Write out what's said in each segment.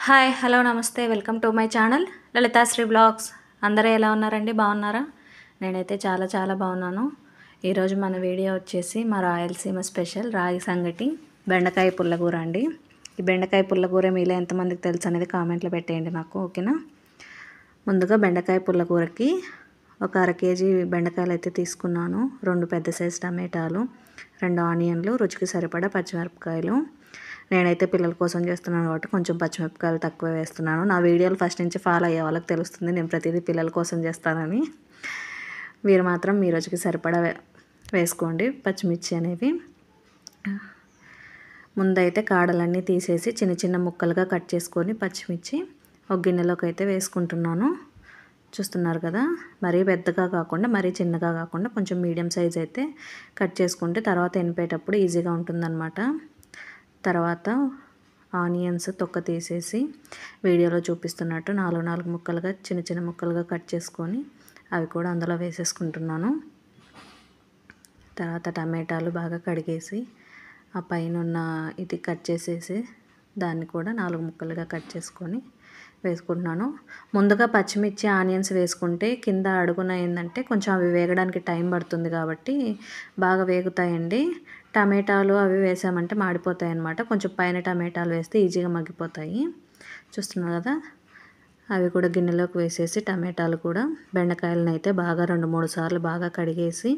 Hi hello నమస్తే welcome to my channel Lalithasri blogs. అందరూ ఎలా ఉన్నారండి? బాగున్నారా? నేనైతే చాలా బాగున్నాను. ఈరోజు మన వీడియో వచ్చేసి మా రాయలసీమ స్పెషల్ రాగి సంగటి బెండకాయ పుల్లగూర అండి. ఈ బెండకాయ పుల్లగూర మీలో ఎంతమందికి తెలుసు అనేది కామెంట్లో పెట్టేయండి నాకు, ఓకేనా? ముందుగా బెండకాయ పుల్లగూరకి ఒక 1/2 కేజీ బెండకాయలు అయితే తీసుకున్నాను. 2 పెద్ద సైజు టమాటాలు, 2 ఆనియన్లు, రుచికి సరిపడా పచ్చిమిరపకాయలు. నేనైతే పిల్లల కోసం చేస్తున్నాను కాబట్టి కొంచెం పచ్చిమిరపకాయలు తక్కువ వేస్తున్నాను. నా వీడియోలు ఫస్ట్ నుంచి ఫాలో అయ్యే వాళ్ళకి తెలుస్తుంది నేను ప్రతిదీ పిల్లల కోసం చేస్తానని. మీరు మాత్రం మీ రుచికి సరిపడా వేసుకోండి పచ్చిమిర్చి అనేవి. ముందైతే కాడలన్నీ తీసేసి చిన్న ముక్కలుగా కట్ చేసుకొని పచ్చిమిర్చి ఒక గిన్నెలోకి అయితే వేసుకుంటున్నాను. చూస్తున్నారు కదా, మరీ పెద్దగా కాకుండా మరీ చిన్నగా కాకుండా కొంచెం మీడియం సైజ్ అయితే కట్ చేసుకుంటే తర్వాత ఎనిపేటప్పుడు ఈజీగా ఉంటుందన్నమాట. తర్వాత ఆనియన్స్ తొక్క తీసేసి వీడియోలో చూపిస్తున్నట్టు 4 ముక్కలుగా చిన్న ముక్కలుగా కట్ చేసుకొని అవి కూడా అందులో వేసేసుకుంటున్నాను. తర్వాత టమాటాలు బాగా కడిగేసి ఆ పైన ఉన్న ఇది కట్ చేసేసి దాన్ని కూడా 4 ముక్కలుగా కట్ చేసుకొని వేసుకుంటున్నాను. ముందుగా పచ్చిమిర్చి ఆనియన్స్ వేసుకుంటే కింద అడుగున ఏంటంటే కొంచెం అవి వేగడానికి టైం పడుతుంది కాబట్టి బాగా వేగుతాయండి. టమాటాలు అవి వేసామంటే మాడిపోతాయి అన్నమాట. కొంచెం పైన టమాటాలు వేస్తే ఈజీగా మగ్గిపోతాయి. చూస్తున్నారు కదా, అవి కూడా గిన్నెలోకి వేసేసి టమాటాలు కూడా బెండకాయలను అయితే బాగా 2-3 సార్లు బాగా కడిగేసి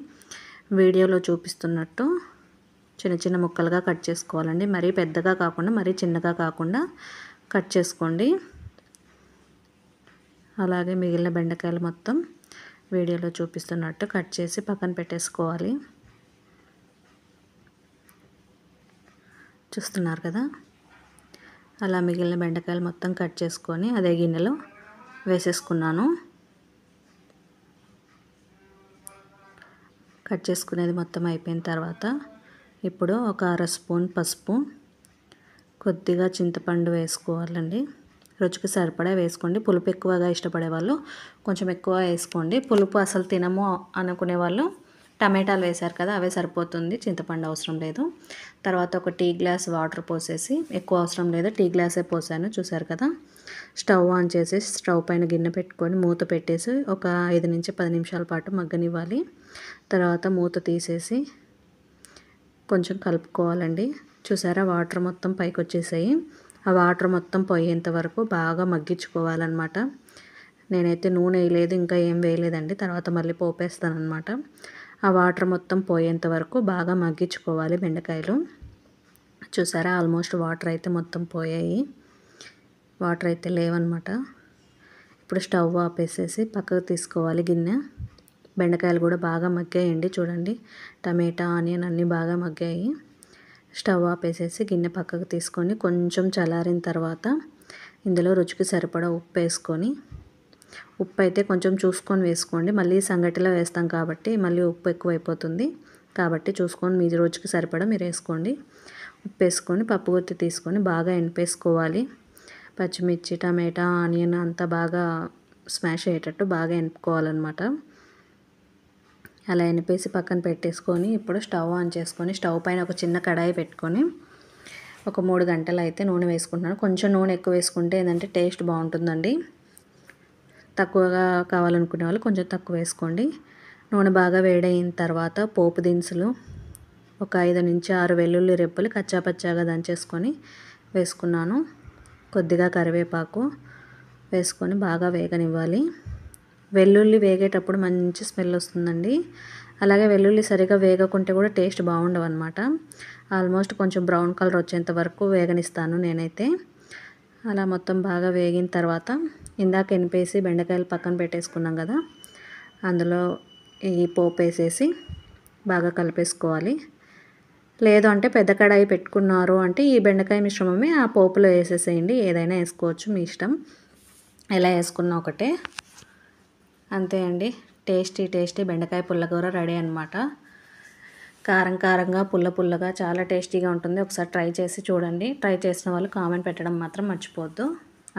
వీడియోలో చూపిస్తున్నట్టు చిన్న ముక్కలుగా కట్ చేసుకోవాలండి. మరీ పెద్దగా కాకుండా మరీ చిన్నగా కాకుండా కట్ చేసుకోండి. అలాగే మిగిలిన బెండకాయలు మొత్తం వీడియోలో చూపిస్తున్నట్టు కట్ చేసి పక్కన పెట్టేసుకోవాలి. చూస్తున్నారు కదా, అలా మిగిలిన బెండకాయలు మొత్తం కట్ చేసుకొని అదే గిన్నెలో వేసేసుకున్నాను. కట్ చేసుకునేది మొత్తం అయిపోయిన తర్వాత ఇప్పుడు ఒక 1/2 స్పూన్ పసుపు, కొద్దిగా చింతపండు వేసుకోవాలండి. రుచికి సరిపడా వేసుకోండి. పులుపు ఎక్కువగా ఇష్టపడే వాళ్ళు కొంచెం ఎక్కువ వేసుకోండి. పులుపు అసలు తినము అనుకునే వాళ్ళు టమాటాలు వేశారు కదా, అవే సరిపోతుంది, చింతపండు అవసరం లేదు. తర్వాత ఒక టీ గ్లాస్ వాటర్ పోసేసి, ఎక్కువ అవసరం లేదు, టీ గ్లాసే పోసాను. చూసారు కదా, స్టవ్ ఆన్ చేసి స్టవ్ పైన గిన్నె పెట్టుకొని మూత పెట్టేసి ఒక 5 నుంచి 10 నిమిషాల పాటు మగ్గనివ్వాలి. తర్వాత మూత తీసేసి కొంచెం కలుపుకోవాలండి. చూసారా, వాటర్ మొత్తం పైకి వచ్చేసాయి. ఆ వాటర్ మొత్తం పోయేంత వరకు బాగా మగ్గించుకోవాలన్నమాట. నేనైతే నూనె వేయలేదు, ఇంకా ఏం వేయలేదండి, తర్వాత మళ్ళీ పోపేస్తానమాట. ఆ వాటర్ మొత్తం పోయేంత వరకు బాగా మగ్గించుకోవాలి బెండకాయలు. చూసారా, ఆల్మోస్ట్ వాటర్ అయితే మొత్తం పోయాయి, వాటర్ అయితే లేవన్నమాట. ఇప్పుడు స్టవ్ ఆపేసేసి పక్కకు తీసుకోవాలి గిన్నె. బెండకాయలు కూడా బాగా మగ్గాయండి, చూడండి, టమాటా ఆనియన్ అన్నీ బాగా మగ్గాయి. స్టవ్ ఆపేసేసి గిన్నె పక్కకు తీసుకొని కొంచెం చల్లారిన తర్వాత ఇందులో రుచికి సరిపడా ఉప్పు వేసుకొని, ఉప్పు అయితే కొంచెం చూసుకొని వేసుకోండి, మళ్ళీ సంగటిలో వేస్తాం కాబట్టి మళ్ళీ ఉప్పు ఎక్కువైపోతుంది కాబట్టి చూసుకొని మీ రుచికి సరిపడా మీరు వేసుకోండి. ఉప్పు వేసుకొని పప్పు గుత్తి తీసుకొని బాగా ఎనిపేసుకోవాలి. పచ్చిమిర్చి టమాటా ఆనియన్ అంతా బాగా స్మాష్ అయ్యేటట్టు బాగా ఎనుపుకోవాలన్నమాట. అలా ఎనిపేసి పక్కన పెట్టేసుకొని ఇప్పుడు స్టవ్ ఆన్ చేసుకొని స్టవ్ పైన ఒక చిన్న కడాయి పెట్టుకొని ఒక 3 గంటలు అయితే నూనె వేసుకుంటున్నాను. కొంచెం నూనె ఎక్కువ వేసుకుంటే ఏంటంటే టేస్ట్ బాగుంటుందండి. తక్కువగా కావాలనుకునే వాళ్ళు కొంచెం తక్కువ వేసుకోండి. నూనె బాగా వేడైన తర్వాత పోపు దినుసులు ఒక 5 నుంచి 6 వెల్లుల్లి రెబ్బలు కచ్చాపచ్చాగా దంచేసుకొని వేసుకున్నాను. కొద్దిగా కరివేపాకు వేసుకొని బాగా వేగనివ్వాలి. వెల్లుల్లి వేగేటప్పుడు మంచి స్మెల్ వస్తుందండి. అలాగే వెల్లుల్లి సరిగా వేగకుంటే కూడా టేస్ట్ బాగుండవు అనమాట. ఆల్మోస్ట్ కొంచెం బ్రౌన్ కలర్ వచ్చేంత వరకు వేగనిస్తాను నేనైతే. అలా మొత్తం బాగా వేగిన తర్వాత ఇందాక ఎనిపేసి బెండకాయలు పక్కన పెట్టేసుకున్నాం కదా, అందులో ఈ పోపు వేసేసి బాగా కలిపేసుకోవాలి. లేదు అంటే పెద్ద కడాయి పెట్టుకున్నారు అంటే ఈ బెండకాయ మిశ్రమమే ఆ పోపులో వేసేసేయండి, ఏదైనా వేసుకోవచ్చు మీ ఇష్టం, ఎలా వేసుకున్నా ఒకటే. అంతే అండి, టేస్టీ బెండకాయ పుల్లగూర రెడీ అనమాట. కారంగా పుల్లగా చాలా టేస్టీగా ఉంటుంది. ఒకసారి ట్రై చేసి చూడండి. ట్రై చేసిన వాళ్ళు కామెంట్ పెట్టడం మాత్రం మర్చిపోవద్దు,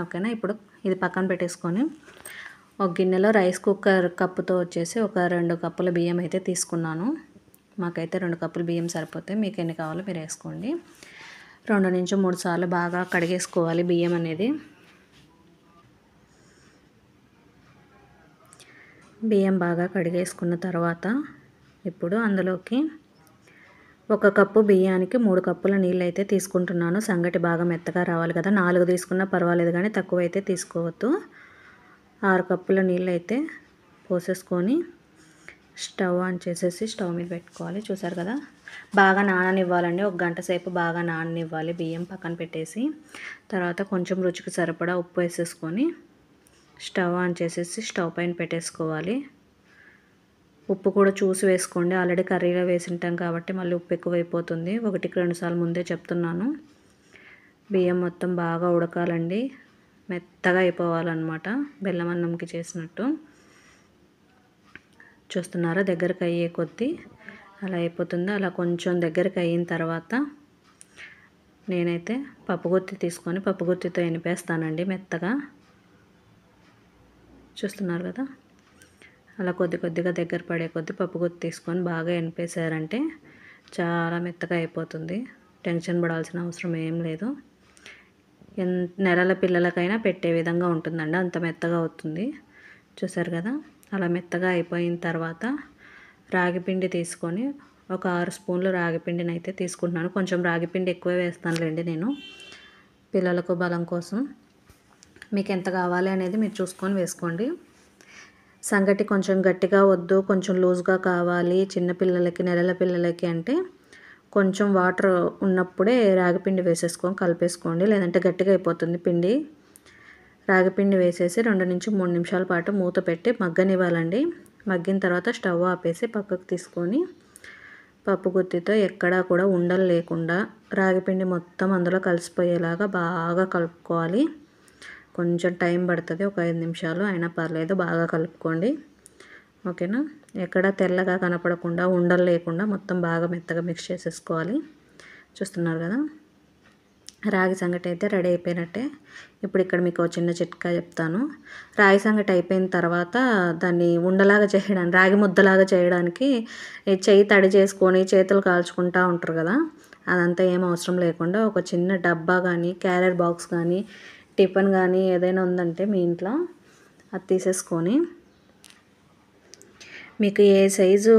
ఓకేనా? ఇప్పుడు ఇది పక్కన పెట్టేసుకొని ఒక గిన్నెలో రైస్ కుక్కర్ కప్పుతో వచ్చేసి ఒక 2 కప్పుల బియ్యం అయితే తీసుకున్నాను. మాకైతే 2 కప్పుల బియ్యం సరిపోతాయి, మీకు ఎన్ని కావాలో మీరు వేసుకోండి. 2 నుంచి 3 సార్లు బాగా కడిగేసుకోవాలి బియ్యం అనేది. బియ్యం బాగా కడిగేసుకున్న తర్వాత ఇప్పుడు అందులోకి 1 కప్పు బియ్యానికి 3 కప్పుల నీళ్ళు అయితే తీసుకుంటున్నాను. సంగటి బాగా మెత్తగా రావాలి కదా. 4 తీసుకున్నా పర్వాలేదు కానీ తక్కువైతే తీసుకోవద్దు. 6 కప్పుల నీళ్ళు అయితే పోసేసుకొని స్టవ్ ఆన్ చేసేసి స్టవ్ మీద పెట్టుకోవాలి. చూసారు కదా, బాగా నాననివ్వాలండి. 1 గంట సేపు బాగా నాననివ్వాలి బియ్యం. పక్కన పెట్టేసి తర్వాత కొంచెం రుచికి సరిపడా ఉప్పు వేసేసుకొని స్టవ్ ఆన్ చేసేసి స్టవ్ పైన పెట్టేసుకోవాలి. ఉప్పు కూడా చూసి వేసుకోండి. ఆల్రెడీ కర్రీలో వేసింటాం కాబట్టి మళ్ళీ ఉప్పు ఎక్కువైపోతుంది. 1కి 2 సార్లు ముందే చెప్తున్నాను. బియ్యం మొత్తం బాగా ఉడకాలండి, మెత్తగా అయిపోవాలన్నమాట, బెల్లం అన్నంకి చేసినట్టు. చూస్తున్నారా, దగ్గరికి అయ్యే కొద్దీ అలా అయిపోతుంది. అలా కొంచెం దగ్గరికి అయిన తర్వాత నేనైతే పప్పుగుత్తి తీసుకొని పప్పుగుత్తితో ఎనిపేస్తానండి మెత్తగా. చూస్తున్నారు కదా, అలా కొద్దిగా దగ్గర పడే కొద్దీ పప్పుగుత్తి తీసుకొని బాగా ఎనిపేసారంటే చాలా మెత్తగా అయిపోతుంది. టెన్షన్ పడాల్సిన అవసరం ఏం లేదు. నెలల పిల్లలకైనా పెట్టే విధంగా ఉంటుందండి, అంత మెత్తగా అవుతుంది. చూసారు కదా, అలా మెత్తగా అయిపోయిన తర్వాత రాగిపిండి తీసుకొని ఒక 6 స్పూన్లు రాగిపిండిని అయితే తీసుకుంటున్నాను. కొంచెం రాగిపిండి ఎక్కువ వేస్తానులేండి నేను, పిల్లలకు బలం కోసం. మీకు ఎంత కావాలి అనేది మీరు చూసుకొని వేసుకోండి. సంగటి కొంచెం గట్టిగా వద్దు, కొంచెం లూజ్గా కావాలి చిన్నపిల్లలకి, నెలల పిల్లలకి అంటే కొంచెం వాటర్ ఉన్నప్పుడే రాగిపిండి వేసేసుకొని కలిపేసుకోండి, లేదంటే గట్టిగా అయిపోతుంది పిండి. రాగిపిండి వేసేసి 2 నుంచి 3 నిమిషాల పాటు మూత పెట్టి మగ్గనివ్వాలండి. మగ్గిన తర్వాత స్టవ్ ఆపేసి పక్కకు తీసుకొని పప్పుగుత్తితో ఎక్కడా కూడా ఉండలు లేకుండా రాగిపిండి మొత్తం అందులో కలిసిపోయేలాగా బాగా కలుపుకోవాలి. కొంచెం టైం పడుతుంది, ఒక 5 నిమిషాలు అయినా పర్లేదు, బాగా కలుపుకోండి. ఓకేనా, ఎక్కడ తెల్లగా కనపడకుండా ఉండలు లేకుండా మొత్తం బాగా మెత్తగా మిక్స్ చేసేసుకోవాలి. చూస్తున్నారు కదా, రాగి సంగటి అయితే రెడీ అయిపోయినట్టే. ఇప్పుడు ఇక్కడ మీకు చిన్న చిట్కా చెప్తాను. రాగి సంగటి అయిపోయిన తర్వాత దాన్ని ఉండలాగా చేయడానికి, రాగి ముద్దలాగా చేయడానికి చెయ్యి తడి చేసుకొని చేతులు కాల్చుకుంటూ ఉంటారు కదా, అదంతా ఏం అవసరం లేకుండా ఒక చిన్న డబ్బా కానీ, క్యారియర్ బాక్స్ కానీ, టిఫిన్ కానీ ఏదైనా ఉందంటే మీ ఇంట్లో అది తీసేసుకొని మీకు ఏ సైజు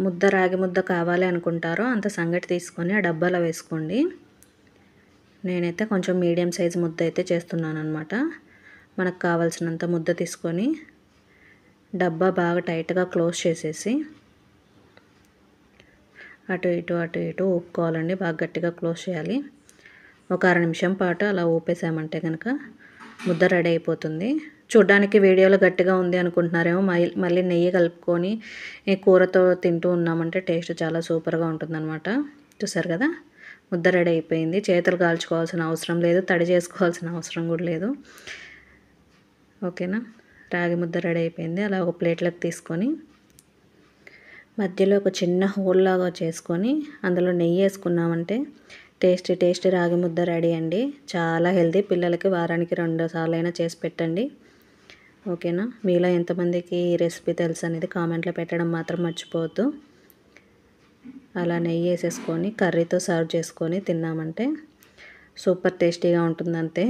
ముద్ద, రాగి ముద్ద కావాలి అనుకుంటారో అంత సంగటి తీసుకొని ఆ డబ్బాలో వేసుకోండి. నేనైతే కొంచెం మీడియం సైజు ముద్ద అయితే చేస్తున్నాను అనమాట. మనకు కావాల్సినంత ముద్ద తీసుకొని డబ్బా బాగా టైట్గా క్లోజ్ చేసేసి అటు ఇటు ఊపుకోవాలండి. బాగా గట్టిగా క్లోజ్ చేయాలి. ఒక 1/2 నిమిషం పాటు అలా ఊపేసామంటే కనుక ముద్ద రెడీ అయిపోతుంది. చూడ్డానికి వీడియోలో గట్టిగా ఉంది అనుకుంటున్నారేమో, మళ్ళీ నెయ్యి కలుపుకొని కూరతో తింటూ ఉన్నామంటే టేస్ట్ చాలా సూపర్గా ఉంటుందన్నమాట. చూసారు కదా, ముద్ద రెడీ అయిపోయింది. చేతులు కాల్చుకోవాల్సిన అవసరం లేదు, తడి చేసుకోవాల్సిన అవసరం కూడా లేదు. ఓకేనా, రాగి ముద్ద రెడీ అయిపోయింది. అలా ఒక ప్లేట్లోకి తీసుకొని మధ్యలో ఒక చిన్న హోల్ లాగా చేసుకొని అందులో నెయ్యి వేసుకున్నామంటే టేస్టీ రాగి ముద్ద రెడీ అండి. చాలా హెల్తీ, పిల్లలకి వారానికి 2 సార్లు అయినా చేసి పెట్టండి. ఓకేనా, మీలో ఎంతమందికి ఈ రెసిపీ తెలుసు అనేది కామెంట్లో పెట్టడం మాత్రం మర్చిపోవద్దు. అలా నెయ్యి వేసేసుకొని కర్రీతో సర్వ్ చేసుకొని తిన్నామంటే సూపర్ టేస్టీగా ఉంటుందంతే.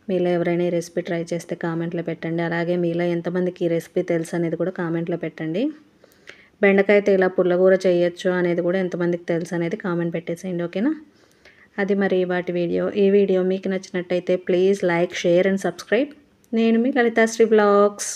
మీలో ఎవరైనా ఈ రెసిపీ ట్రై చేస్తే కామెంట్లో పెట్టండి. అలాగే మీలో ఎంతమందికి ఈ రెసిపీ తెలుసు అనేది కూడా కామెంట్లో పెట్టండి. బెండకాయతో ఇలా పుల్లగూర చేయొచ్చు అనేది కూడా ఎంతమందికి తెలుసు అనేది కామెంట్ పెట్టేసేయండి. ఓకేనా, అది మరి వాటి వీడియో. ఈ వీడియో మీకు నచ్చినట్టయితే please like, share and subscribe. నేను మీ లలితాశ్రీ బ్లాగ్స్.